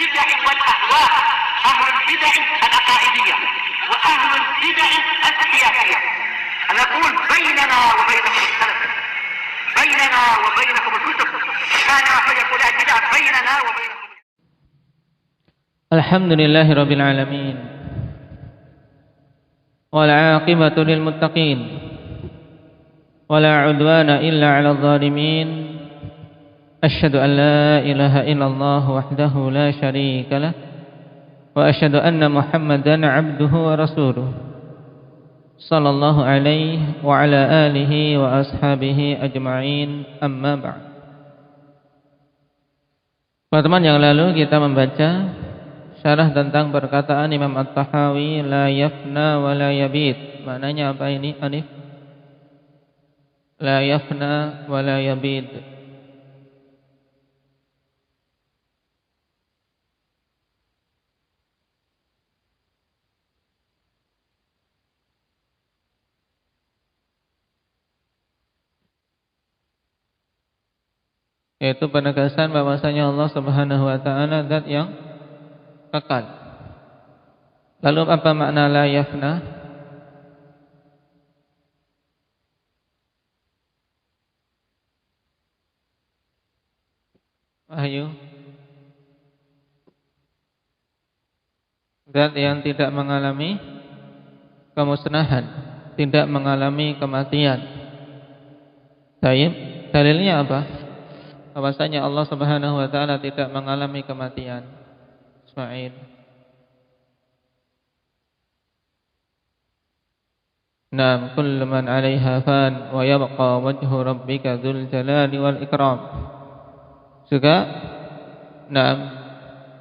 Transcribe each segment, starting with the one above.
البدع والأهواء، أهل البدع العقائدية وأهل البدع السياسية. نقول بيننا وبينكم السلف، بيننا وبينكم الكتب، كان فيقول البدع بيننا وبينكم. الحمد لله رب العالمين والعاقبة للمتقين ولا عدوان إلا على الظالمين. أشهد أن لا إله إلا الله وحده لا شريك له وأشهد أن محمدا عبده ورسوله صلى الله عليه وعلى آله وأصحابه أجمعين. أما بعد. Pertemuan yang lalu kita membaca syarah tentang perkataan Imam At-Tahawi, la yafna wa la yabid. Maknanya apa ini, Anif? La yafna wa la yabid. Yaitu penegasan bahwasanya Allah Subhanahu wa taala zat yang kekal. Lalu apa makna la yafna? Wahyu. Zat yang tidak mengalami kemusnahan, tidak mengalami kematian. Baik, dalilnya apa? Bahwasanya Allah Subhanahu wa taala tidak mengalami kematian. Ismail. Naam, kullu man 'alaiha fan wa yabqa wajhu rabbika dzul jalali wal ikram. Juga naam,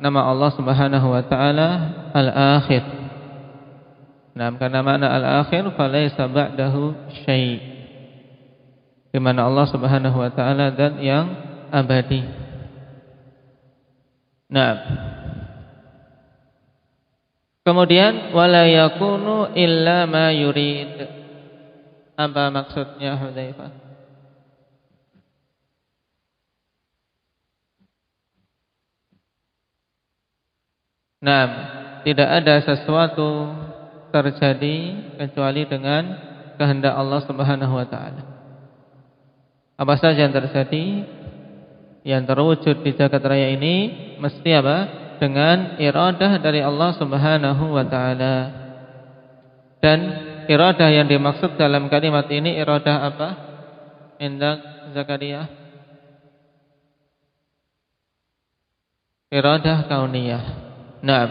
nama Allah Subhanahu wa taala Al-Akhir. Naam, karena makna Al-Akhir falaysa ba'dahu syai'. Di mana Allah Subhanahu wa taala zat yang abadi. Naam. Kemudian wala yakunu illa ma yurid. Apa maksudnya Hudzaifah? Naam, tidak ada sesuatu terjadi kecuali dengan kehendak Allah Subhanahu wa taala. Apa saja yang terjadi, yang terwujud di jagat raya ini mesti apa? Dengan iradah dari Allah Subhanahu wa taala. Dan iradah yang dimaksud dalam kalimat ini iradah apa? Indak Zakaria. Iradah kauniyah. Nah,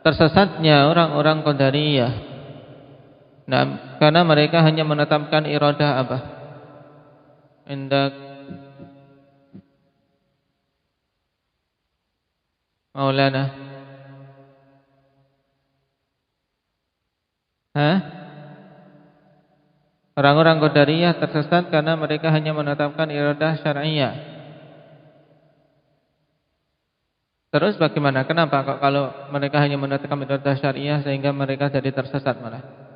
tersesatnya orang-orang Qadariyah. Nah, karena mereka hanya menetapkan iradah apa? Indak Maulana. Orang-orang Qadariyah tersesat karena mereka hanya menetapkan iradah syar'iyah. Terus bagaimana? Kenapa kok kalau mereka hanya menetapkan iradah syar'iyah sehingga mereka jadi tersesat malah?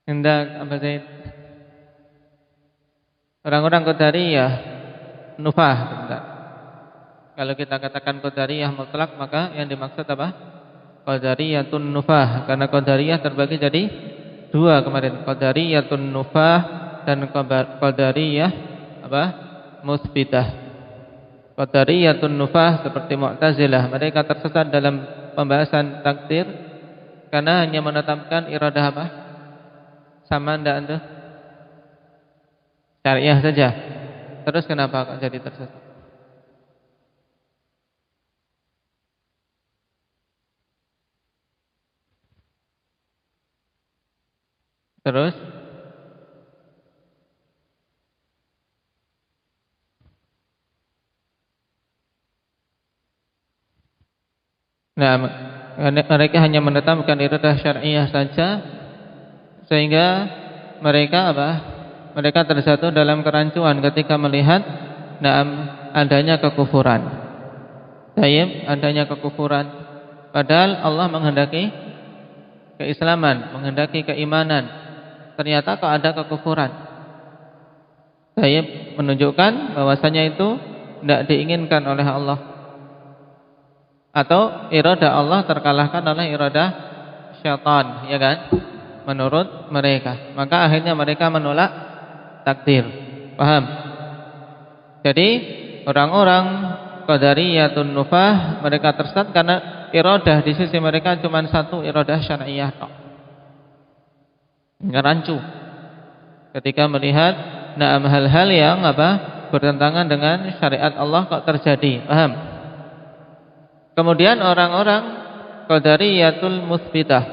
Hendak apa Zaid? Orang-orang Qadariyah nufah. Bentar. Kalau kita katakan Qadariyah mutlak, maka yang dimaksud apa? Qadariyatun nufah. Karena Qadariyah terbagi jadi dua kemarin. Qadariyatun nufah dan Qadariyah apa? Musbitah. Qadariyatun nufah seperti Mu'tazilah, mereka tersesat dalam pembahasan takdir karena hanya menetapkan iradah apa? Sama ndak antum? Syariah saja. Terus kenapa kok jadi tersesat? Terus nah, mereka hanya menetapkan iradah syar'iyah saja sehingga mereka apa? Mereka terjatuh dalam kerancuan ketika melihat adanya kekufuran. adanya kekufuran. Padahal Allah menghendaki keislaman, menghendaki keimanan. Ternyata kok ada kekufuran. Menunjukkan bahwasanya itu tidak diinginkan oleh Allah. Atau iradah Allah terkalahkan oleh iradah syaitan, ya kan? Menurut mereka. Maka akhirnya mereka menolak takdir. Paham? Jadi orang-orang Qadariyatun Nufah mereka tersesat karena iradah di sisi mereka cuma satu, iradah syar'iyah tok. Rancu ketika melihat hal-hal yang bertentangan dengan syariat Allah kok terjadi. Paham? Kemudian orang-orang Qadariyatul Mutsbitah.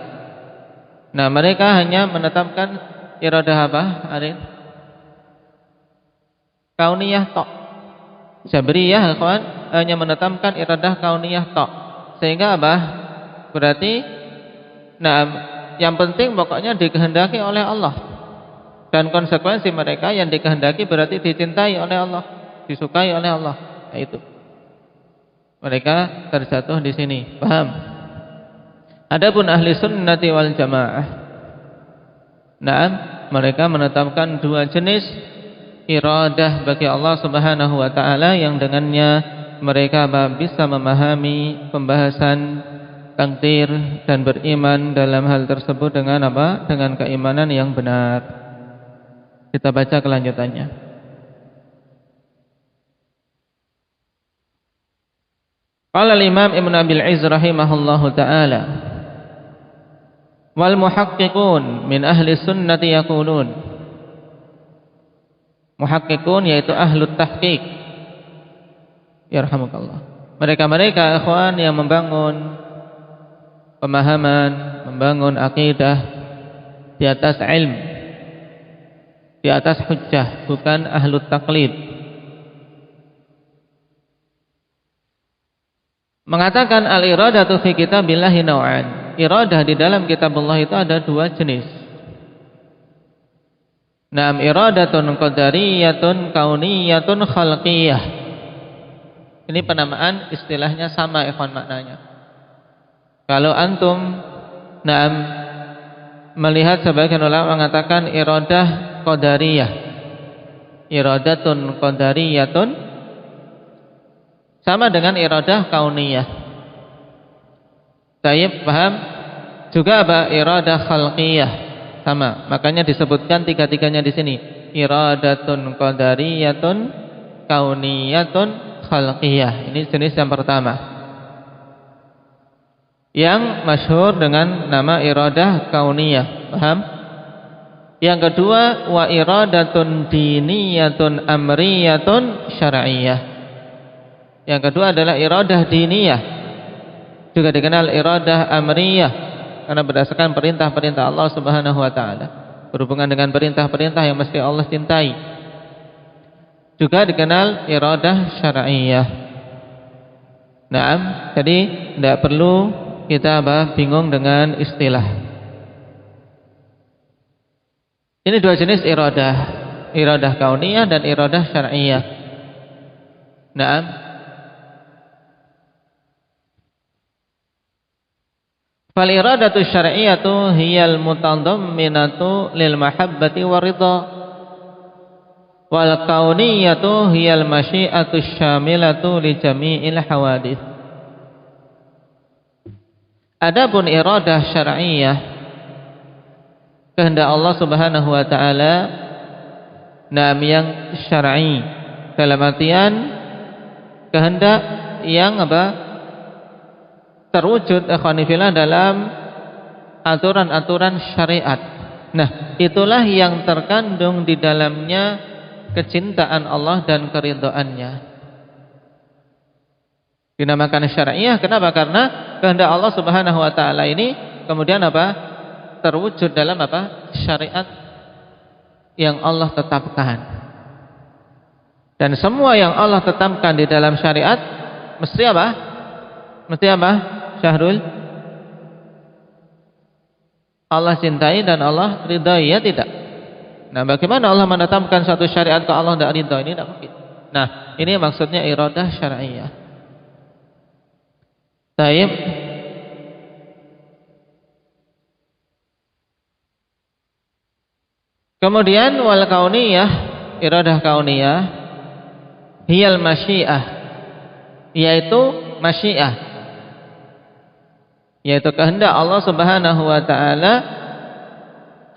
Nah, mereka hanya menetapkan iradah Arif? Kauniyah tok. Jabriyah kawan hanya menetapkan iradah kauniyah tok. Sehingga berarti yang penting pokoknya dikehendaki oleh Allah. Dan konsekuensi mereka yang dikehendaki berarti dicintai oleh Allah, disukai oleh Allah. Nah, itu. Mereka terjatuh di sini. Paham? Adapun ahli sunnati wal jamaah, mereka menetapkan dua jenis iradah bagi Allah Subhanahu wa taala yang dengannya mereka bisa memahami pembahasan takdir dan beriman dalam hal tersebut dengan dengan keimanan yang benar. Kita baca kelanjutannya. Qala al-Imam Ibn Abil Izz rahimahullahu taala wal muhaqqiqun min ahli sunnati yaqulun. Muhaqqiqun yaitu ahlut tahqiq. Yarhamukallah. Mereka-mereka ikhwan yang membangun pemahaman, membangun akidah di atas ilmu, di atas hujjah, bukan ahlut taqlid. Mengatakan al-iradatu fi kitabillahi naw'an. Iradah di dalam kitabullah itu ada dua jenis. Iradatun qadariyatun kauniyatun khalqiyah. Ini penamaan istilahnya sama ikhwan maknanya. Kalau antum melihat sebagian ulama mengatakan iradah qadariyah. Iradatun qadariyatun sama dengan iradah kauniyah. Tayyib, paham? Juga iradah khalqiyah. Sama, makanya disebutkan tiga-tiganya di sini. Iradatun qadariyatun kauniyatun khalqiyah. Ini jenis yang pertama. Yang masyhur dengan nama iradah kauniyah. Paham? Yang kedua, wa iradatun diniyatun amriyatun syar'iyah. Yang kedua adalah iradah diniyah. Juga dikenal iradah amriyah. Karena berdasarkan perintah-perintah Allah Subhanahu wa taala, berhubungan dengan perintah-perintah yang mesti Allah cintai. Juga dikenal iradah syar'iyah. Jadi tidak perlu kita bingung dengan istilah. Ini dua jenis iradah, iradah kauniyah dan iradah syar'iyah. Fal iradatu syar'iyyatu hiyal mutadamminatu lil mahabbati waridha wal kauniyatu hiyal masyiatu syamilatu li jami'il hawadits. Adapun iradah syar'iyyah, kehendak Allah Subhanahu wa taala yang syar'i, dalam artian kehendak yang terwujud ikhwanifillah dalam aturan-aturan syariat. Nah, itulah yang terkandung di dalamnya kecintaan Allah dan keridhaannya. Dinamakan syar'iyah kenapa? Karena kehendak Allah Subhanahu wa taala ini kemudian terwujud dalam syariat yang Allah tetapkan. Dan semua yang Allah tetapkan di dalam syariat mesti Mesti Syahrul? Allah cintai dan Allah ridhai, ya tidak? Nah, bagaimana Allah menetapkan satu syariat ke Allah tidak ridha? Ini tidak mungkin. Nah, ini maksudnya iradah syar'iyah. Taib. Kemudian wal kauniyah, iradah kauniyah, hiyal masyiah, yaitu masyiah, yaitu kehendak Allah Subhanahu wa taala,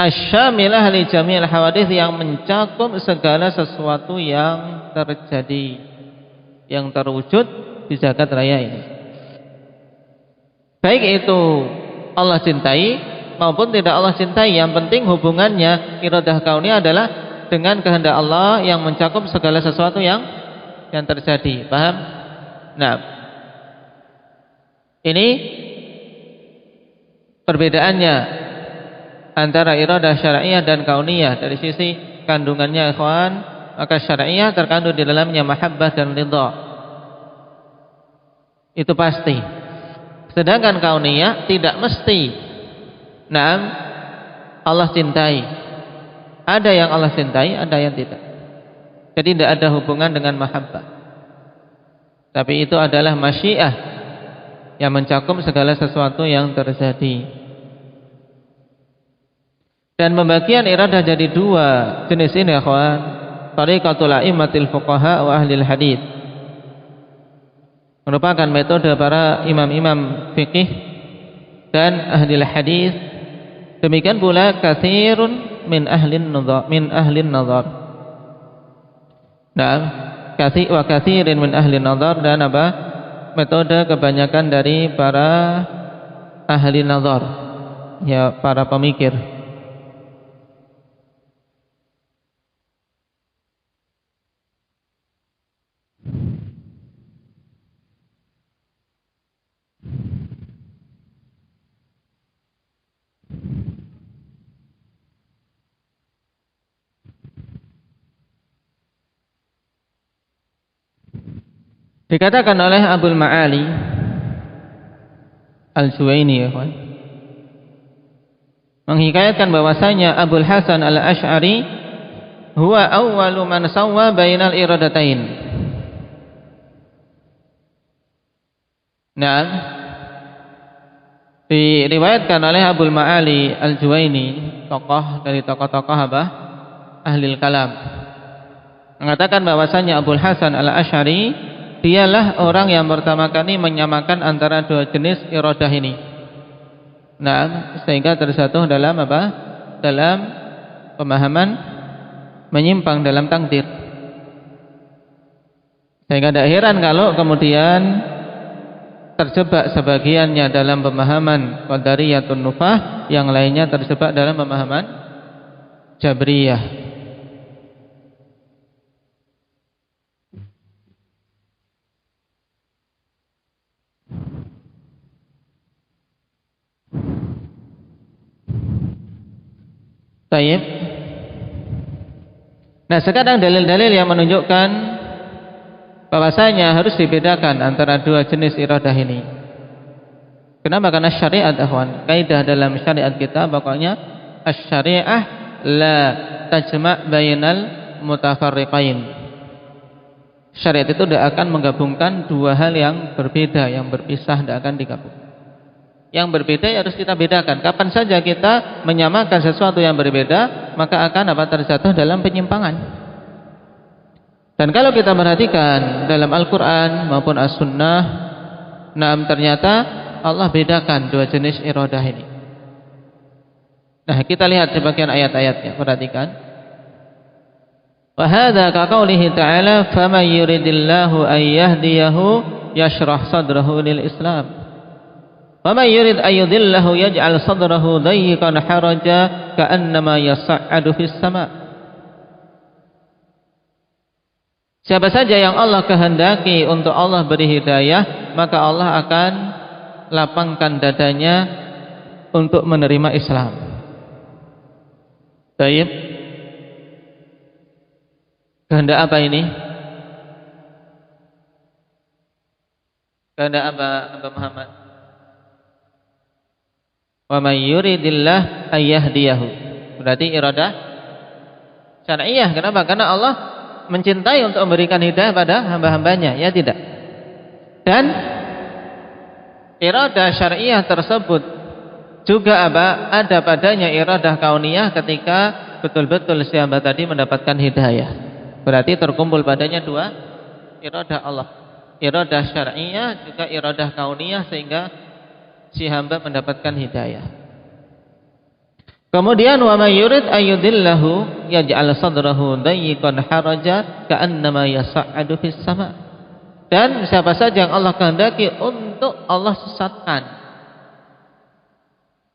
asyamilah li jamil hawadits, yang mencakup segala sesuatu yang terjadi, yang terwujud di jagat raya ini. Baik itu Allah cintai maupun tidak Allah cintai, yang penting hubungannya iradah kauniyah adalah dengan kehendak Allah yang mencakup segala sesuatu yang terjadi. Paham? Nah, ini perbedaannya antara iradah syar'iyah dan kauniyah. Dari sisi kandungannya, ikhwan, maka syar'iyah terkandung di dalamnya mahabbah dan ridha, itu pasti. Sedangkan kauniyah tidak mesti. Naam, Allah cintai. Ada yang Allah cintai, ada yang tidak. Jadi tidak ada hubungan dengan mahabbah. Tapi itu adalah masyiah yang mencakup segala sesuatu yang terjadi. Dan pembagian iradah jadi dua jenis ini, akhwan. Tariqatul a'immatil fuqaha wa ahlil hadits, merupakan metode para imam-imam fikih dan ahli hadis. Demikian pula katsirun min ahlin nazar. Nah, kathirin min ahlin nazar, dan apa? Metode kebanyakan dari para ahli nazar, ya, para pemikir. Dikatakan oleh Abul Ma'ali Al-Juwaini, ya, menghikayatkan bahwasanya Abul Hasan Al-Asy'ari huwa awwalu man sawwa bainal iradatain. Nah, diriwayatkan oleh Abul Ma'ali Al-Juwaini, tokoh dari tokoh-tokoh apa? Ahlil kalam, mengatakan bahwasanya Abul Hasan Al-Asy'ari dialah orang yang pertama kali menyamakan antara dua jenis iradah ini. Nah, sehingga tersatu dalam apa? Dalam pemahaman menyimpang dalam takdir. Sehingga tidak heran kalau kemudian terjebak sebagiannya dalam pemahaman qadariyatun nufah, yang lainnya terjebak dalam pemahaman jabriyah. Baik. Nah, sekarang dalil-dalil yang menunjukkan bahwasanya harus dibedakan antara dua jenis iradah ini. Kenapa? Karena syariat, akhwan, kaidah dalam syariat kita pokoknya asy-syari'ah la tajma' bainal mutafarriqain. Syariat itu tidak akan menggabungkan dua hal yang berbeda, yang berpisah, tidak akan digabungkan. Yang berbeda harus kita bedakan. Kapan saja kita menyamakan sesuatu yang berbeda, maka akan terjatuh dalam penyimpangan. Dan kalau kita perhatikan dalam Al-Quran maupun As-Sunnah, nah, ternyata Allah bedakan dua jenis iradah ini. Nah, kita lihat sebagian ayat-ayatnya, perhatikan. Wa hadza ka qoulihi ta'ala faman yuridillahu an yahdiyahu yashrah sadrahu lil Islam. Wa may yurid ayyudillahu yaj'al sadrahu dayyiqan haraja ka'annama yas'adu fis sama'. Siapa saja yang Allah kehendaki untuk Allah beri hidayah, maka Allah akan lapangkan dadanya untuk menerima Islam. Baik. Kehendak apa ini? Kehendak apa, Abah Muhammad? Wa may yuridillah ayyahdiyahu. Berarti iradah syar'iyah. Kenapa? Karena Allah mencintai untuk memberikan hidayah pada hamba-hambanya, ya tidak? Dan iradah syariah tersebut juga ada padanya iradah kauniyah ketika betul-betul si hamba tadi mendapatkan hidayah. Berarti terkumpul padanya dua iradah Allah, iradah syariah juga iradah kauniyah, sehingga si hamba mendapatkan hidayah. Kemudian wa may yurid ayyudillahu yaj'al sadrahu dayyiqan haraja ka'annama yas'adu fis sama'. Dan siapa saja yang Allah kehendaki untuk Allah sesatkan,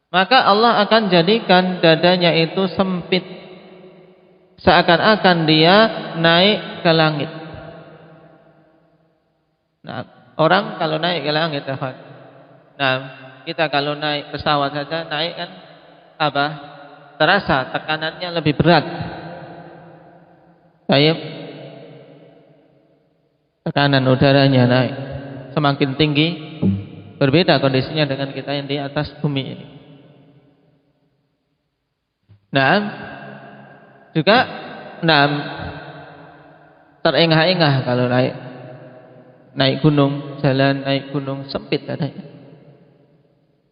maka Allah akan jadikan dadanya itu sempit, seakan-akan dia naik ke langit. Nah, orang kalau naik ke langit, nah, kita kalau naik pesawat saja naik kan terasa tekanannya lebih berat. Baik, tekanan udaranya naik semakin tinggi, berbeda kondisinya dengan kita yang di atas bumi ini. Nah, juga terengah-engah kalau naik gunung, jalan naik gunung sempit adanya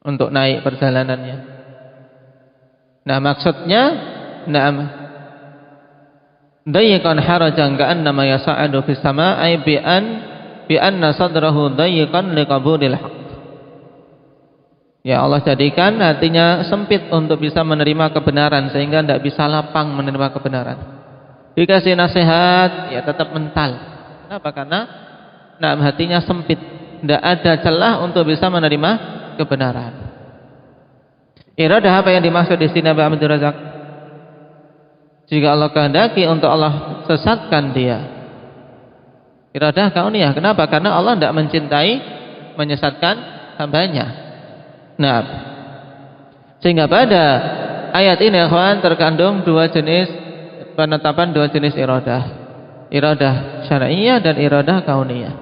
untuk naik perjalanannya. Nah, maksudnya dayyiqan harajan ka'annama yas'adu fis sama' ay bi anna sadrahu dayyiqan liqabulil haqq. Ya, Allah jadikan hatinya sempit untuk bisa menerima kebenaran, sehingga tidak bisa lapang menerima kebenaran. Dikasih nasihat ya tetap mental. Kenapa? Karena hatinya sempit, tidak ada celah untuk bisa menerima kebenaran. Iradah apa yang dimaksud di sini Abu Abdul Razak? Jika Allah kehendaki untuk Allah sesatkan dia, iradah kauniyah. Kenapa? Karena Allah tidak mencintai menyesatkan hambanya. Nah, sehingga pada ayat ini ikhwan terkandung penetapan dua jenis iradah. Iradah syar'iyyah dan iradah kauniyah.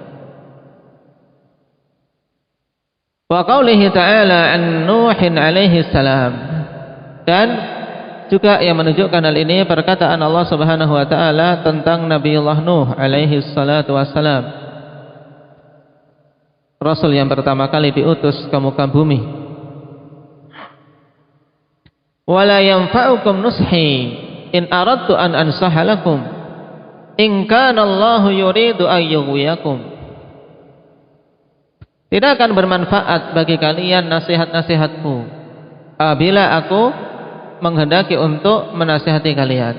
Wa qaulihi ta'ala an Nuhin alaihi salam, dan juga yang menunjukkan hal ini perkataan Allah Subhanahu wa taala tentang Nabiullah Nuh alaihi salatu wassalam, rasul yang pertama kali diutus ke muka bumi. Wala yanfa'ukum nushi in aradtu an ansaha lakum in kana Allahu yuridu ayyughwiyakum. Tidak akan bermanfaat bagi kalian nasihat-nasihatku apabila aku menghendaki untuk menasihati kalian.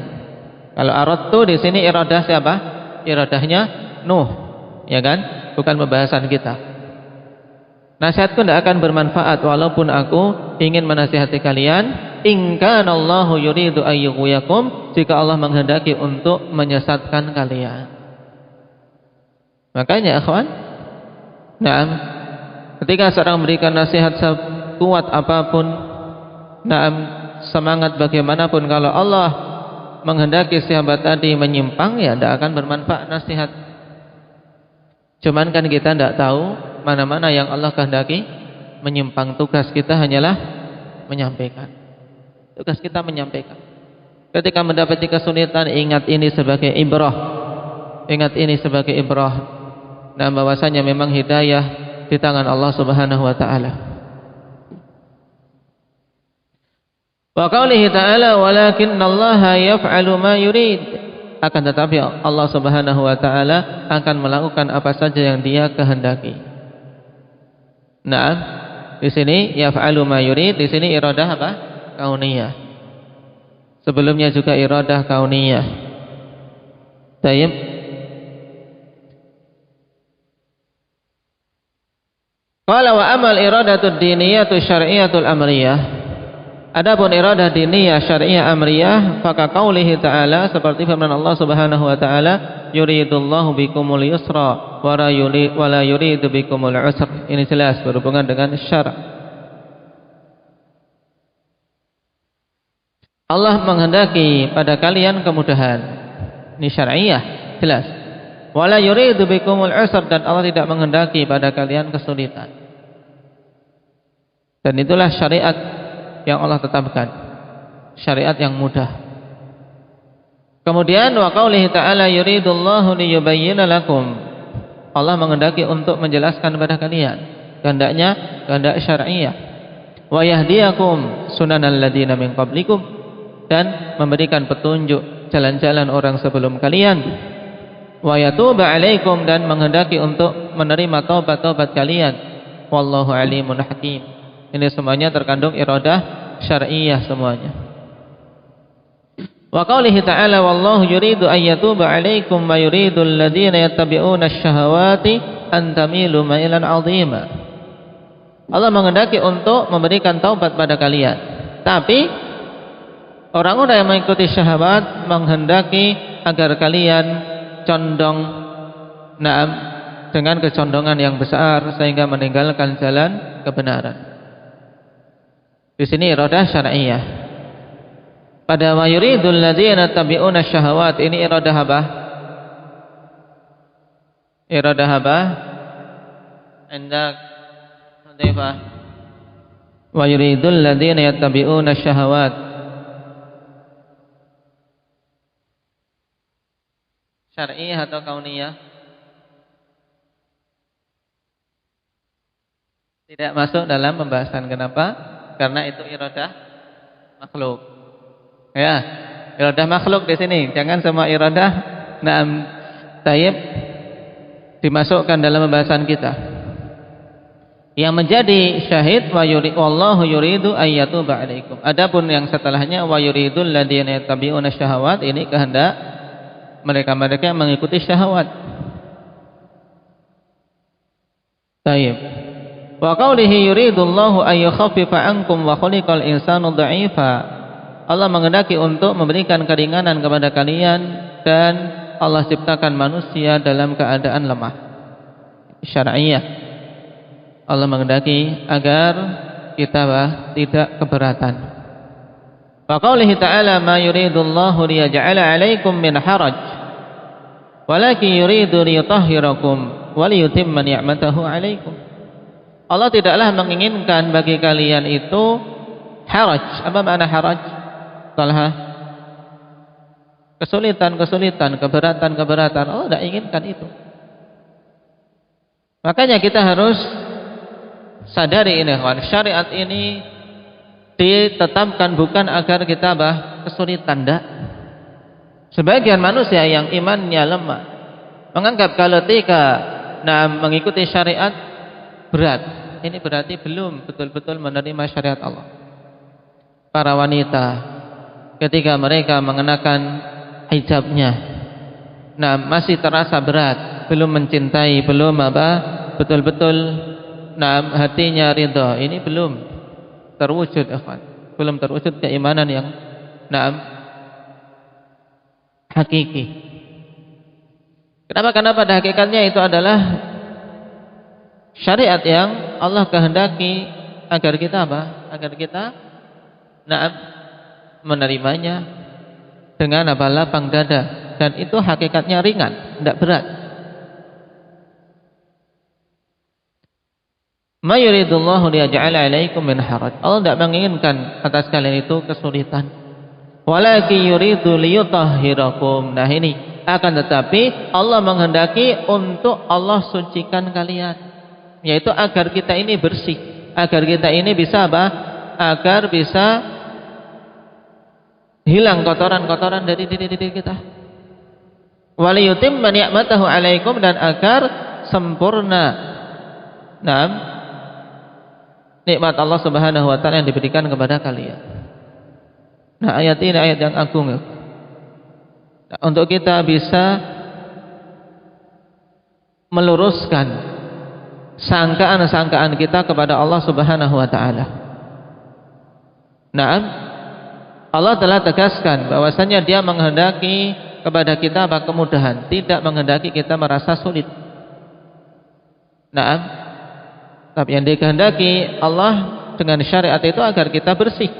Kalau aradtu di sini iradah siapa? Iradahnya Nuh, ya kan? Bukan pembahasan kita. Nasihatku tidak akan bermanfaat walaupun aku ingin menasihati kalian. In kana Allahu yuridu ayyughwiyakum, jika Allah menghendaki untuk menyesatkan kalian. Makanya ikhwan, ketika seorang memberikan nasihat sekuat apapun, semangat bagaimanapun, kalau Allah menghendaki si hamba tadi menyimpang, ya tidak akan bermanfaat nasihat. Cuman kan kita tidak tahu mana-mana yang Allah kehendaki menyimpang. Tugas kita hanyalah menyampaikan. Tugas kita menyampaikan. Ketika mendapati kesulitan, ingat ini sebagai ibrah. Ingat ini sebagai ibrah. Dan bahwasanya memang hidayah di tangan Allah Subhanahu wa taala. Wa qaulihi ta'ala walakinallaha yaf'alu ma yurid. Akan tetapi Allah Subhanahu wa taala akan melakukan apa saja yang Dia kehendaki. Nah, di sini yaf'alu ma yurid, di sini iradah apa? Kauniyah. Sebelumnya juga iradah kauniyah. Tayyib. Qala wa amal iradatud diniyatu syar'iyyatul amriyah. Adapun iradah diniyah syar'iyah amriyah, maka qaulihi ta'ala, seperti firman Allah Subhanahu wa taala, yuridullahu bikumul yusra wa la yuridu bikumul usra. Ini jelas berhubungan dengan syara'. Allah menghendaki pada kalian kemudahan. Ini syar'iyah, jelas. Wa la yuridu bikumul usra, dan Allah tidak menghendaki pada kalian kesulitan. Dan itulah syariat yang Allah tetapkan, syariat yang mudah. Kemudian wa qaulihi ta'ala yuridullahu liyubayyana lakum, Allah menghendaki untuk menjelaskan kepada kalian. Kehendaknya kehendak syar'iyah. Wa yahdiyakum sunanal ladzina min qablikum, dan memberikan petunjuk jalan-jalan orang sebelum kalian. Wa yatuba 'alaikum, dan menghendaki untuk menerima taubat-taubat kalian. Wallahu alimun hakim. Ini semuanya terkandung iradah syar'iyah semuanya. Wa qaulihi ta'ala wallahu yuridu an yatuba 'alaikum wa yuridu alladziina yattabi'una asy-syahawati an tamilu mailan 'azima. Allah menghendaki untuk memberikan taubat pada kalian, tapi orang-orang yang mengikuti syahwat menghendaki agar kalian condong dengan kecondongan yang besar sehingga meninggalkan jalan kebenaran. Di sini iradah syar'iyah. Pada wa yuridul ladzina tabi'una syahawat, ini iradah apa? Iradah apa? Hendak Hudzaifah. Wa yuridul ladzina yattabi'una syahawat. Syar'iyah atau kauniyah? Tidak masuk dalam pembahasan. Kenapa? Karena itu iradah makhluk. Ya, iradah makhluk di sini. Jangan semua iradah tayyib dimasukkan dalam pembahasan kita. Yang menjadi syahid wallahu yuridu ayyatuba 'alaikum. Adapun yang setelahnya wa yuridul ladzina yattabi'una syahawat, ini kehendak mereka-mereka yang mengikuti syahwat. Tayyib. Wa qaulihi yuridullahu ay yukhaffifa 'ankum wa khuliqal insanu dha'ifa. Allah menghendaki untuk memberikan keringanan kepada kalian, dan Allah ciptakan manusia dalam keadaan lemah. Syar'iyah. Allah menghendaki agar kita tidak keberatan. Wa qaulihi ta'ala ma yuridullahu liyaj'ala 'alaikum min haraj walakin yuridu liyutahhirakum wa liyutimma ni'matahu 'alaikum. Allah tidaklah menginginkan bagi kalian itu haraj. Apa makna haraj? Talha, kesulitan-kesulitan, keberatan-keberatan. Allah tidak inginkan itu. Makanya kita harus sadari ini, kawan. Syariat ini ditetapkan bukan agar kita kesulitan, tidak. Sebagian manusia yang imannya lemah menganggap kalau mengikuti syariat berat. Ini berarti belum betul-betul menerima syariat Allah. Para wanita ketika mereka mengenakan hijabnya, masih terasa berat, belum mencintai, belum betul-betul hatinya ridha. Ini belum terwujud, ikhwan. Belum terwujud keimanan yang hakiki. Kenapa? Karena pada hakikatnya itu adalah syariat yang Allah kehendaki agar kita agar kita menerimanya dengan lapang dada, dan itu hakikatnya ringan, tidak berat. Ma yuridullahu liyaj'ala 'alaikum min haraj. Allah tidak menginginkan atas kalian itu kesulitan. Walakin yuridu liyutahhirakum. Nah ini, akan tetapi Allah menghendaki untuk Allah sucikan kalian, yaitu agar kita ini bersih, agar kita ini bisa agar bisa hilang kotoran-kotoran dari diri kita. Waliyutimma ni'matahu 'alaikum, dan agar sempurna nikmat Allah Subhanahu wa taala yang diberikan kepada kalian. Nah, ayat ini ayat yang agung ya. Untuk kita bisa meluruskan sangkaan-sangkaan kita kepada Allah Subhanahu wa taala. Allah telah tegaskan bahwasanya Dia menghendaki kepada kita kemudahan, tidak menghendaki kita merasa sulit. Tapi yang dikehendaki Allah dengan syariat itu agar kita bersih,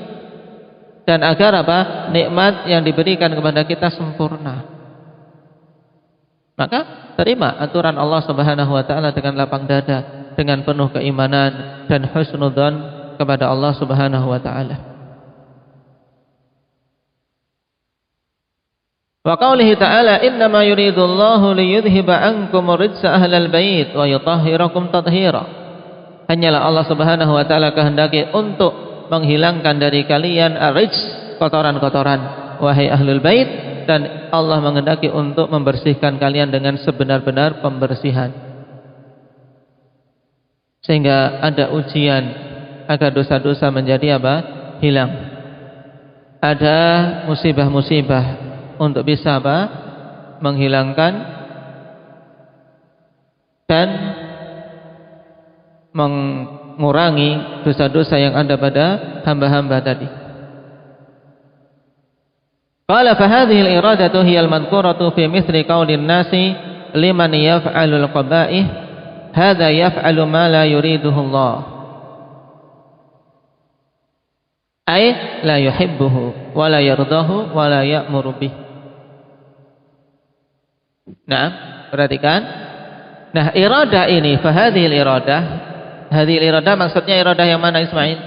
dan agar nikmat yang diberikan kepada kita sempurna. Maka terima aturan Allah Subhanahu wa taala dengan lapang dada, dengan penuh keimanan dan husnudzan kepada Allah Subhanahu wa taala. Wa qaulihi ta'ala innama yuridullahu liyudhhiba 'ankum rijsa ahlal bait wa yutahhirakum tathira. hanyalah Allah Subhanahu wa taala kehendaki untuk menghilangkan dari kalian ar-rijs, kotoran-kotoran, wahai ahlul bait, dan Allah menghendaki untuk membersihkan kalian dengan sebenar-benar pembersihan. Sehingga ada ujian agar dosa-dosa menjadi apa? Hilang. Ada musibah-musibah untuk bisa apa? Menghilangkan dan mengurangi dosa-dosa yang ada pada hamba-hamba tadi. Qala fa hadhihi al-iradatu hiya al-madhkuratu fi mithli qaulin nasi liman yaf'alu al-qaba'ih hadha yaf'alu ma la yuriduhu Allah. Ay la yuhibbuhu wa la yardahu wa la ya'muru bih. Nah, perhatikan. Nah, iradah ini, fa hadhihi al-iradah, hadhihi al-iradah maksudnya iradah yang mana Ismail?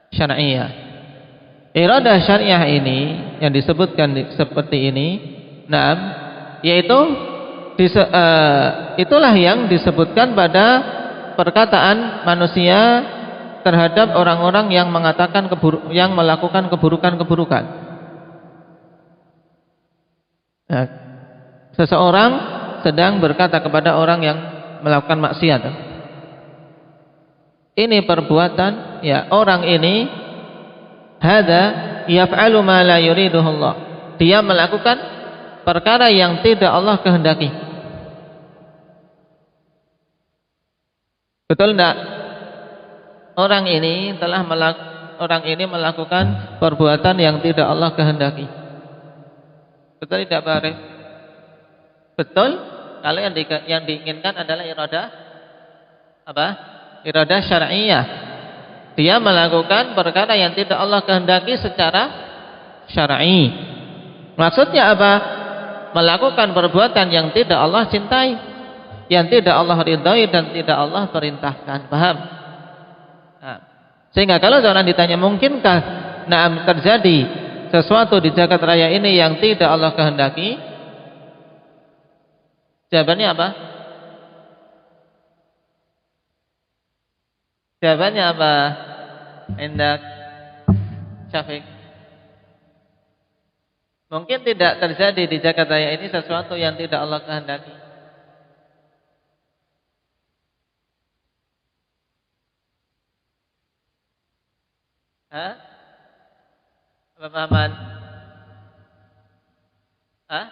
Syar'iyyah. Iradah syariah ini yang disebutkan seperti ini, nah, yaitu itulah yang disebutkan pada perkataan manusia terhadap orang-orang yang mengatakan yang melakukan keburukan-keburukan. Nah, seseorang sedang berkata kepada orang yang melakukan maksiat, ini perbuatan, ya orang ini hadza yaf'alu ma la yuriduhu Allah. Dia melakukan perkara yang tidak Allah kehendaki. Betul enggak? Orang ini melakukan perbuatan yang tidak Allah kehendaki. Betul tidak, Pak Arif? Betul. Kalau yang diinginkan adalah iradah apa? Iradah syar'iyyah. Dia melakukan perkara yang tidak Allah kehendaki secara syar'i. Maksudnya apa? Melakukan perbuatan yang tidak Allah cintai, yang tidak Allah ridhai dan tidak Allah perintahkan. Paham? Nah, sehingga kalau orang ditanya mungkinkah terjadi sesuatu di jagat raya ini yang tidak Allah kehendaki? Jawabannya apa? Jawabannya apa? Indak Syafiq. Mungkin tidak terjadi di jagat raya ini sesuatu yang tidak Allah kehendaki. Hah? Apa pahaman? Hah?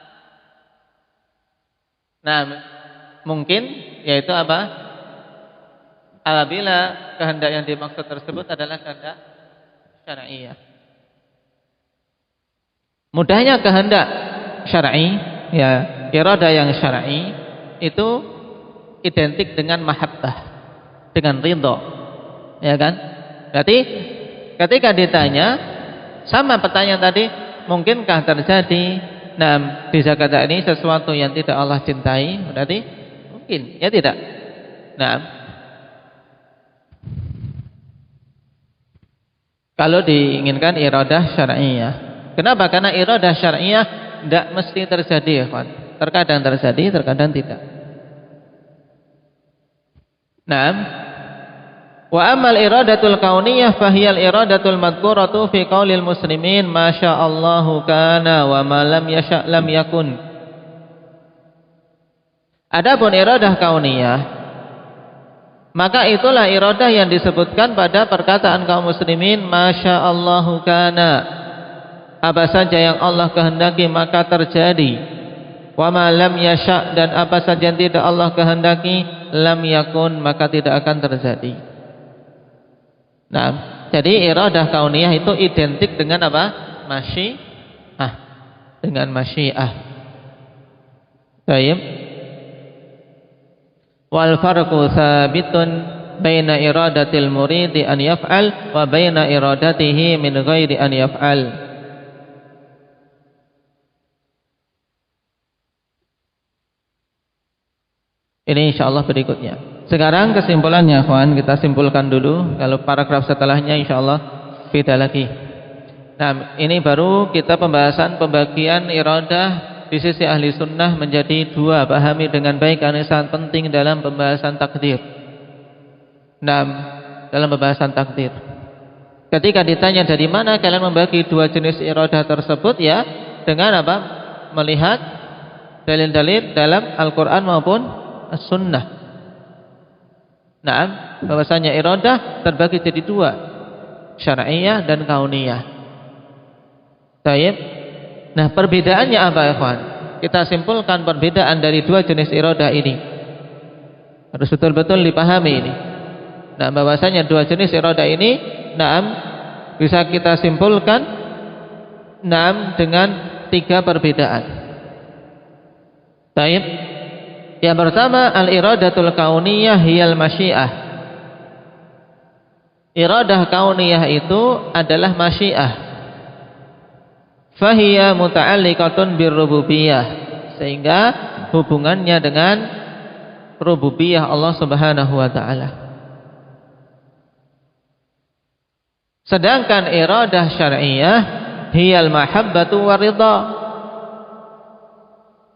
Nah, mungkin yaitu apa? Apabila kehendak yang dimaksud tersebut adalah kehendak syar'iyyah. Mudahnya kehendak syar'i, ya, iradah yang syar'i itu identik dengan mahabbah, dengan ridho. Ya kan? Berarti ketika ditanya sama pertanyaan tadi, mungkinkah terjadi di zakat ini sesuatu yang tidak Allah cintai? Berarti mungkin, ya tidak? Kalau diinginkan iradah syar'iyyah. Kenapa? Karena iradah syar'iyyah tidak mesti terjadi, ya kawan. Terkadang terjadi, terkadang tidak. Wa amal iradatul kauniyah fahiyal iradatul madhkuratu fi qaulil muslimin masyaallahu kana wa ma lam yasha' lam yakun. Adapun iradah kauniyah, maka itulah iradah yang disebutkan pada perkataan kaum muslimin masyaallahu kana. Apa saja yang Allah kehendaki maka terjadi. Wa ma lam yasha' dan apa saja yang tidak Allah kehendaki lam yakun maka tidak akan terjadi. Jadi iradah kauniyah itu identik dengan apa? Masyiah. Dengan masyiah. Baik. Wal farqu tsabitun baina iradatil muridi an yaf'al wa baina iradatihi min ghairi an yaf'al. Ini insyaallah berikutnya. Sekarang kesimpulannya, kawan, kita simpulkan dulu. Kalau paragraf setelahnya insyaallah beda lagi. Ini baru kita pembagian iradah di sisi ahli sunnah menjadi dua. Pahami dengan baik karena sangat penting dalam pembahasan takdir. Nah, dalam pembahasan takdir. Ketika ditanya dari mana kalian membagi dua jenis iradah tersebut, ya dengan apa? Melihat dalil-dalil dalam Al-Quran maupun As-Sunnah. Nah, bahwasanya iradah terbagi jadi dua, syar'iyah dan kauniyah. Baik. Nah, perbedaannya apa, ikhwan? Kita simpulkan perbedaan dari dua jenis iradah ini. Harus betul-betul dipahami ini. Nah, bahwasanya dua jenis iradah ini, bisa kita simpulkan dengan tiga perbedaan. Baik. Yang pertama, al-iradatul kauniyah hiyal masyiah. Iradah kauniyah itu adalah masyiah. Fahiya muta'alliqatun birrububiyah, sehingga hubungannya dengan rububiyah Allah Subhanahu wa taala. Sedangkan iradah syar'iyah hiyal mahabbatu waridha.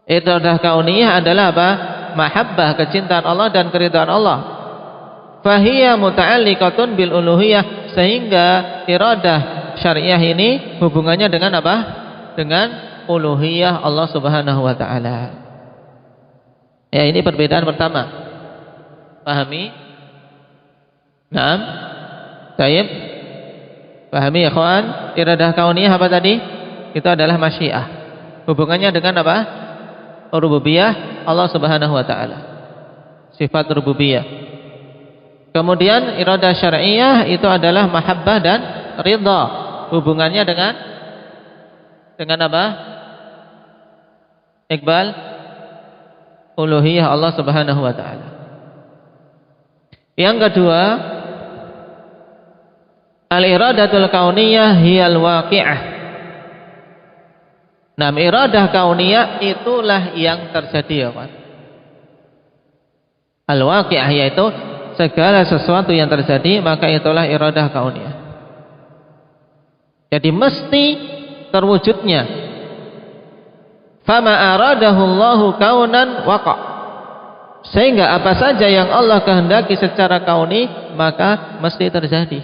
Iradah kauniyah adalah apa? Mahabbah, kecintaan Allah dan keridhaan Allah. Fahiya muta'alliqatun bil uluhiyah, sehingga iradah syariah ini hubungannya dengan apa? Dengan uluhiyah Allah Subhanahu wa taala. Ya, ini perbedaan pertama. Pahami? Naam. Baik. Pahami ya kawan? Iradah kauniyah apa tadi? Itu adalah masyiah. Hubungannya dengan apa? Rububiyah Allah Subhanahu wa taala. Sifat rububiyah. Kemudian iradah syar'iyah itu adalah mahabbah dan ridha. Hubungannya dengan apa? Iqbal uluhiyah Allah Subhanahu wa taala. Yang kedua, al-iradatul kauniyah hiyal waqi'ah. Nah, iradah kauniyah itulah yang terjadi, ya Pak. Al-waqi'ah yaitu segala sesuatu yang terjadi, maka itulah iradah kauniyah. Jadi mesti terwujudnya. Fama aradahu Allahu kaunan waqa'. Sehingga apa saja yang Allah kehendaki secara kauni, maka mesti terjadi.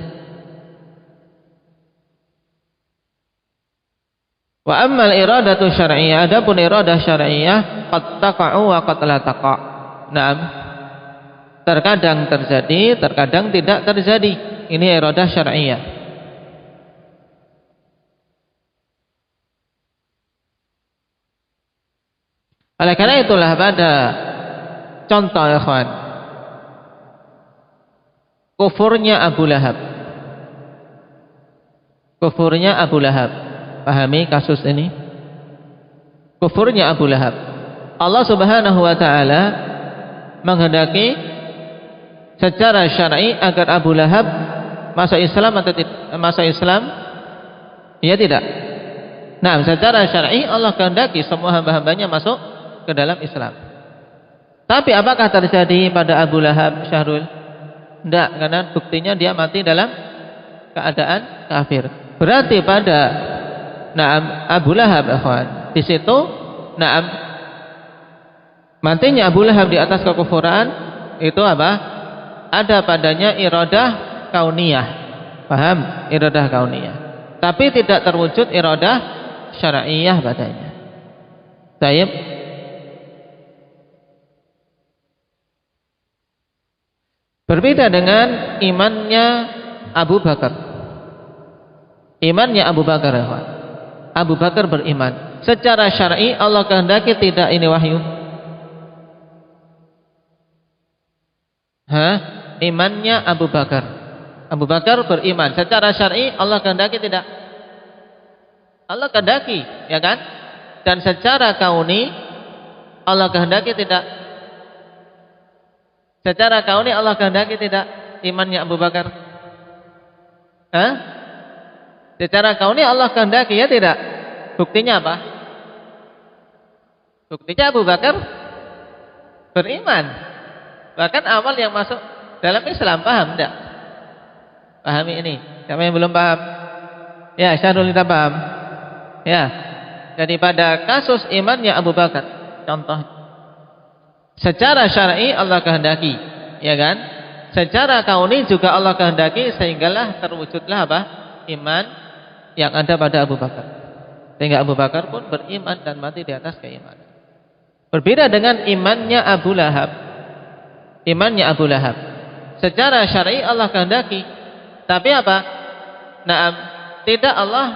Wa ammal iradatu syar'iyyah, adapun iradah syar'iyyah qad taqa'u wa qad la taqa'. Naam. Terkadang terjadi, terkadang tidak terjadi. Ini iradah syar'iyyah. Oleh karena itulah pada contoh, ya kawan, kufurnya Abu Lahab. Kufurnya Abu Lahab. Pahami kasus ini? Kufurnya Abu Lahab. Allah Subhanahu wa taala menghendaki secara syar'i agar Abu Lahab masuk Islam atau tidak? Masuk Islam? Ya tidak. Nah, secara syar'i Allah kehendaki semua hamba-hambanya masuk ke dalam Islam. Tapi apakah terjadi pada Abu Lahab, Syahrul? Tidak, karena buktinya dia mati dalam keadaan kafir. Berarti pada Abu Lahab, ikhwan, di situ matinya Abu Lahab di atas kekufuran itu apa? Ada padanya iradah kauniyah. Paham? Iradah kauniyah. Tapi tidak terwujud iradah syar'iyah padanya. Baik. Berbeda dengan imannya Abu Bakar. Imannya Abu Bakar, ikhwan. Abu Bakar beriman secara syar'i Allah kehendaki tidak ini wahyu. Imannya Abu Bakar. Abu Bakar beriman secara syar'i Allah kehendaki tidak? Allah kehendaki, ya kan? Dan secara kauni Allah kehendaki tidak? Secara kauni Allah kehendaki tidak imannya Abu Bakar? Secara kauni Allah kehendaki, ya tidak? Buktinya apa? Buktinya Abu Bakar beriman. Bahkan awal yang masuk dalam Islam, paham tidak? Pahami ini. Siapa yang belum paham? Ya, Syahrul kita paham. Ya. Jadi pada kasus imannya Abu Bakar, contoh, secara syar'i Allah kehendaki, ya kan? secara kauni juga Allah kehendaki sehinggalah terwujudlah apa? Iman yang ada pada Abu Bakar. Sehingga Abu Bakar pun beriman dan mati di atas keimanan. Berbeda dengan imannya Abu Lahab. Imannya Abu Lahab secara syar'i Allah kehendaki, tapi apa? Naam, tidak Allah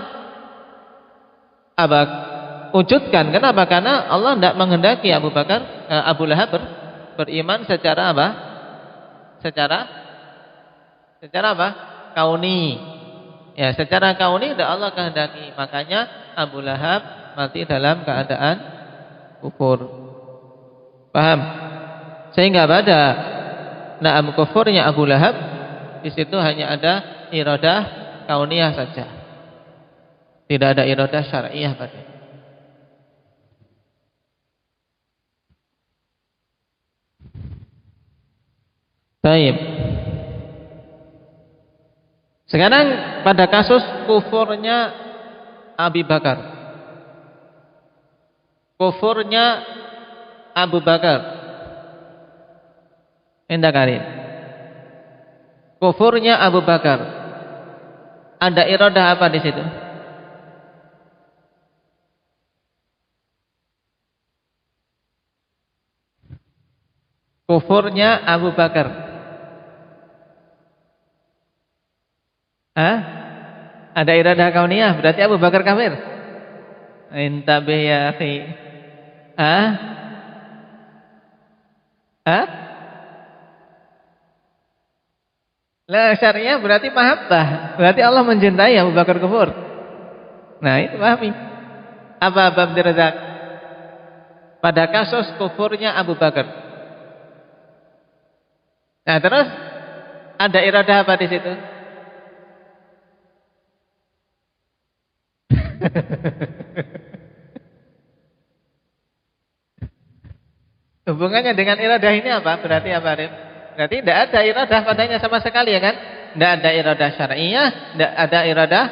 wujudkan. Kenapa? Karena Allah tidak menghendaki Abu Lahab beriman secara apa? Secara apa? Kauni. Ya, secara kauni tidak Allah kehendaki. Makanya Abu Lahab mati dalam keadaan kufur. Paham? Sehingga pada naam kufurnya Abu Lahab di situ hanya ada iradah kauniyah saja. Tidak ada iradah syar'iyah padanya. Baik. Sekarang pada kasus kufurnya Abu Bakar. Kufurnya Abu Bakar. Indah Karim. Kufurnya Abu Bakar. Ada iradah apa di situ? Kufurnya Abu Bakar. Hah? Ada iradah kauniyah, berarti Abu Bakar kafir. Intabih ya akhi. Hah? Hah? Lah syariah berarti mahabbah, berarti Allah mencintai Abu Bakar kufur. Nah, itu pahami. Apa Abd Razak? Pada kasus kufurnya Abu Bakar. Nah, terus ada iradah apa di situ? Hubungannya dengan iradah ini apa? Berarti apa, Arif? Berarti tidak ada iradah padanya sama sekali, ya kan? Tidak ada iradah syar'iyah, tidak ada iradah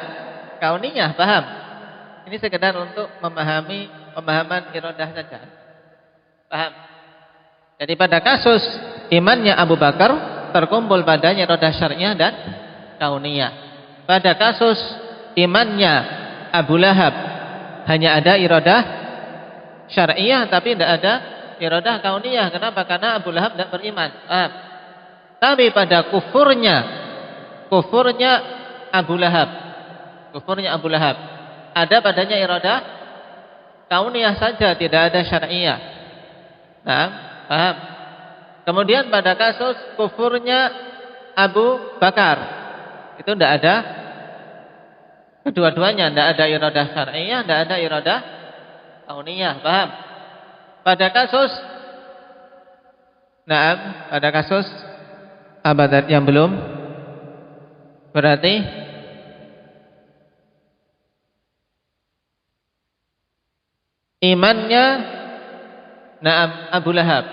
kauniyah, paham? Ini sekedar untuk memahami pemahaman iradah saja. Paham? Jadi pada kasus imannya Abu Bakar terkumpul padanya iradah syar'iyah dan kauniyah. Pada kasus imannya Abu Lahab hanya ada iradah syar'iyah tapi tidak ada iradah kauniyah. Kenapa? Karena Abu Lahab tidak beriman. Tapi pada kufurnya Abu Lahab ada padanya iradah kauniyah saja, tidak ada syar'iyah. Nah, paham? Kemudian pada kasus kufurnya Abu Bakar itu tidak ada, kedua-duanya tidak ada iradah syar'iyah, tidak ada iradah kauniyah, paham? Pada kasus abadat yang belum, berarti imannya Abu Lahab.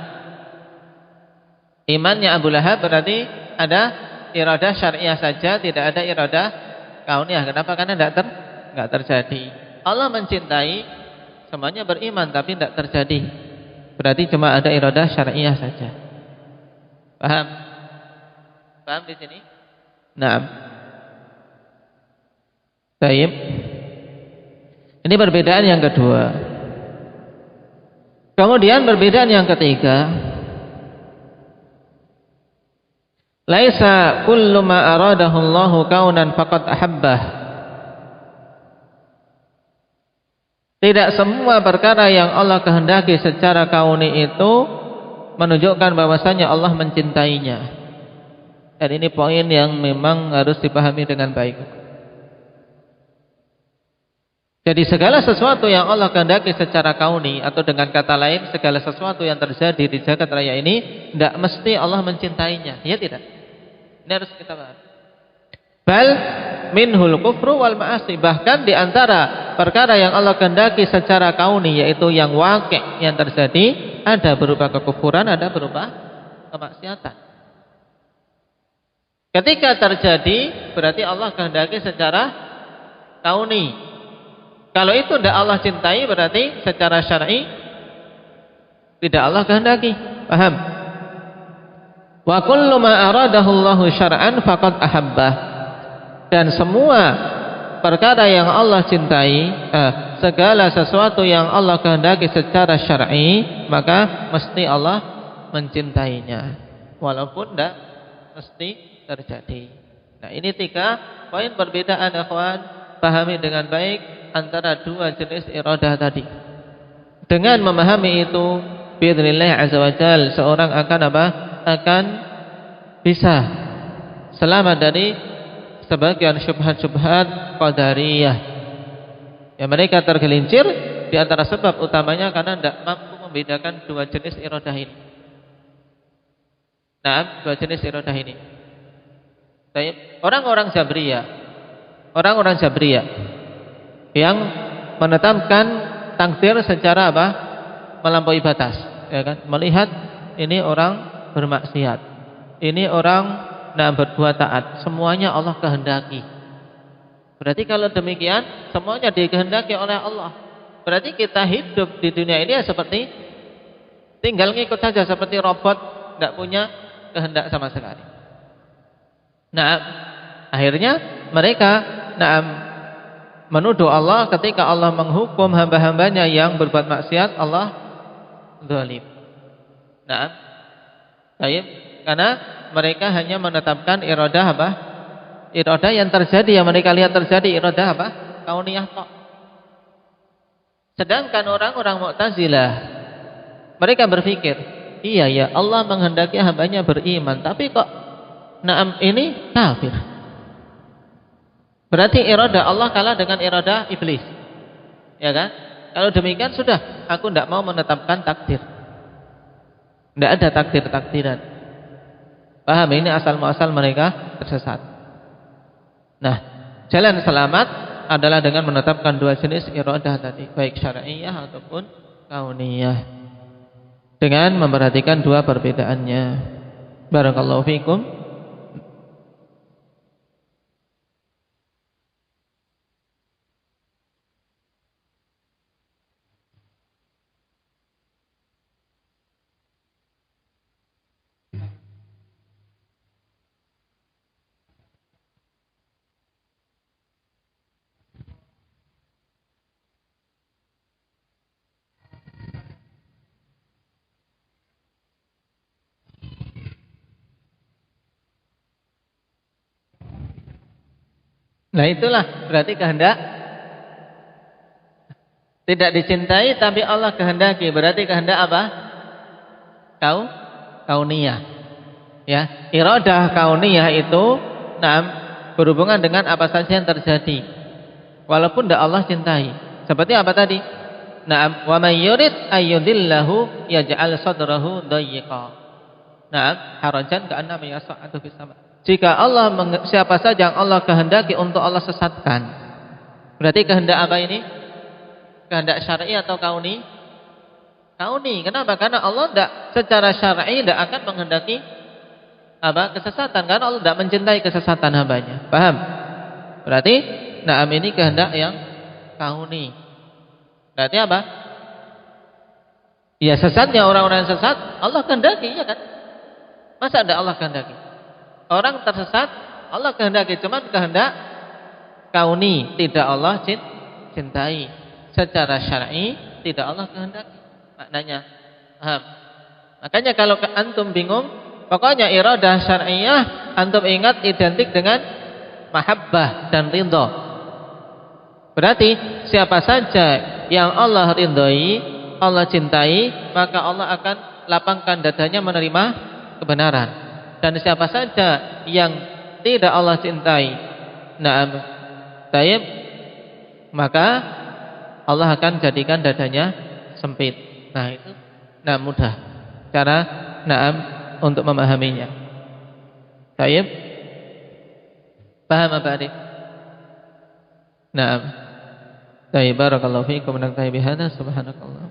Imannya Abu Lahab berarti ada iradah syariah saja, tidak ada iradah kauniyah. Kenapa? Karena tidak terjadi. Allah mencintai, semuanya beriman tapi tidak terjadi. Berarti cuma ada iradah syariah saja. Paham? Paham di sini? Naam. Baik. Ini perbedaan yang kedua. Kemudian perbedaan yang ketiga, laisa kullu ma aradahu Allahu kaunan faqad ahabbah. Tidak semua perkara yang Allah kehendaki secara kauni itu menunjukkan bahwasanya Allah mencintainya. Dan ini poin yang memang harus dipahami dengan baik. Jadi segala sesuatu yang Allah kehendaki secara kauni, atau dengan kata lain segala sesuatu yang terjadi di jagat raya ini tidak mesti Allah mencintainya. Ya tidak? Ini harus kita paham. Bal minhul kufru wal ma'asi. Bahkan di antara perkara yang Allah kehendaki secara kauni, yaitu yang waqi', yang terjadi, ada berupa kekufuran, ada berupa kemaksiatan. Ketika terjadi berarti Allah kehendaki secara kauni. Kalau itu tidak Allah cintai berarti secara syar'i tidak Allah kehendaki. Paham? Wa kullu ma aradahu Allahu syar'an faqad ahabbah. Dan semua perkara yang Allah cintai, segala sesuatu yang Allah kehendaki secara syar'i, maka mesti Allah mencintainya, walaupun tidak mesti terjadi. Nah, ini 3 poin perbedaan, ikhwan. Pahami dengan baik antara 2 jenis iradah tadi. Dengan memahami itu, biidznillah azza wajalla, seorang akan apa? Akan bisa selamat dari sebagian syubhat-syubhat qadariyah. Ya, mereka tergelincir di antara sebab utamanya karena tidak mampu membedakan 2 jenis iradah ini. Nah, 2 jenis iradah ini. Orang-orang Jabriyah yang menetapkan takdir secara apa? Melampaui batas, ya kan? Melihat ini orang bermaksiat, ini orang berbuat taat, semuanya Allah kehendaki. Berarti kalau demikian semuanya dikehendaki oleh Allah. Berarti kita hidup di dunia ini ya seperti tinggal ngikut saja, seperti robot, tidak punya kehendak sama sekali. Nah, akhirnya mereka menuduh Allah ketika Allah menghukum hamba-hambanya yang berbuat maksiat, Allah zalim. Nah, baik, karena mereka hanya menetapkan iradah apa? Iradah yang terjadi, yang mereka lihat terjadi, iradah apa? Kauniyah tok. Sedangkan orang-orang Mu'tazilah, mereka berpikir, iya ya, Allah menghendaki hambanya beriman, tapi kok ini kafir. Berarti iradah Allah kalah dengan iradah iblis, ya kan? Kalau demikian sudah, aku tidak mau menetapkan takdir. Tidak ada takdir-takdiran. Paham? Ini asal-muasal mereka tersesat. Nah, jalan selamat adalah dengan menetapkan 2 jenis iradah tadi, baik syar'iyah ataupun kauniyah, dengan memperhatikan 2 perbedaannya. Barakallahu fikum. Nah, itulah berarti kehendak tidak dicintai tapi Allah kehendaki. Berarti kehendak apa? Kauniyah. Ya, iradah kauniyah itu berhubungan dengan apa saja yang terjadi, walaupun tidak Allah cintai. Seperti apa tadi? Wa may yurid ayyudillahu yaj'al sadrahu dayyiqa. Harajan ka'annama yas'adu fis sama. Jika Allah, siapa saja yang Allah kehendaki untuk Allah sesatkan. Berarti kehendak apa ini? Kehendak syar'i atau kauni? Kauni. Kenapa? Karena Allah tidak secara syar'i tidak akan menghendaki apa? Kesesatan. Karena Allah tidak mencintai kesesatan hambanya. Paham? Berarti ini kehendak yang kauni. Berarti apa? Ya, sesatnya orang-orang yang sesat Allah kehendaki, ya kan? Masa tidak Allah kehendaki? Orang tersesat Allah kehendaki, cuman kehendak kauni, tidak Allah cintai. Secara syar'i tidak Allah kehendaki. Maknanya paham? Makanya kalau antum bingung, pokoknya iradah syar'iyah antum ingat identik dengan mahabbah dan ridha. Berarti siapa saja yang Allah ridhai, Allah cintai, maka Allah akan lapangkan dadanya menerima kebenaran. Dan siapa saja yang tidak Allah cintai, maka Allah akan jadikan dadanya sempit. Nah, itu mudah cara untuk memahaminya. Taib, paham apa adik? Taib, barakallahu fiikum. Naktafi bihadza, subhanakallah.